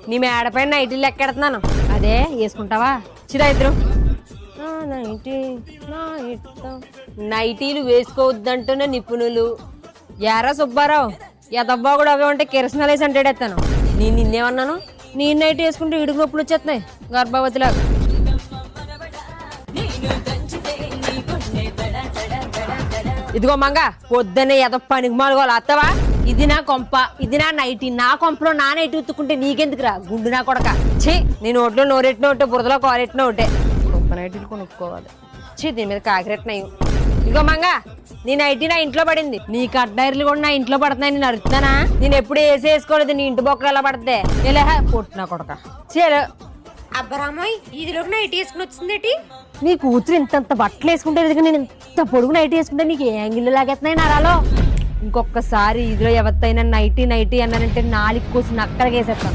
నీ మేడపైన నైటీలు ఎక్కెడుతున్నాను అదే వేసుకుంటావా చిరా ఇద్దరు నైటీలు వేసుకోవద్దంటూనే నిపుణులు యారా సుబ్బారావు ఎదబ్బా కూడా అవే ఉంటే కిరసనాలు వేసి అంటాడేస్తాను నేను నిన్నేమన్నాను నేను నైట్ వేసుకుంటే ఇడుగు నొప్పులు వచ్చేస్తున్నాయి గర్భవతిలాగా ఇదిగో మంగ పొద్దున్నే ఎద పనికి మాలుగోలు అత్తవా ఇది నా కొంప ఇది నా నైటీ నా కొంపలో నా నైటీ ఉత్తుకుంటే నీకెందుకురా గుండు నా కొడక ఛీ నేను ఒట్లో నోరెట్టిన ఒకటే బురదలో కోరెట్టిన ఒకటే గొప్ప నైటీలు కొనుక్కోవాలి ఛీ దీని మీద కాకిరెట్టినాయి ఇదిగో మంగ నీ నైటీ నా ఇంట్లో పడింది నీ కడ్డైర్లు కూడా నా ఇంట్లో పడుతున్నాయి నేను అరుతున్నానా నేను ఎప్పుడు వేసుకోలేదు నీ ఇంటి బొక్కలు ఎలా పడతాయి ఇలా పొట్టినా కొడక చలో అబ్బరామాయ్ ఇదిలోకి నైట్ వేసుకుని వచ్చిందేటి నీ కూతురు ఇంతంత బట్టలు వేసుకుంటే నేను ఇంత పొడుగు నైటీ వేసుకుంటే నీకు ఏ యాంగిల్ లాగెత్తున్నాయి నరాలో ఇంకొకసారి ఇదిలో ఎవరితైనా నైటీ అన్నానంటే నాలుగు కోసి నక్కడికి వేసేస్తాను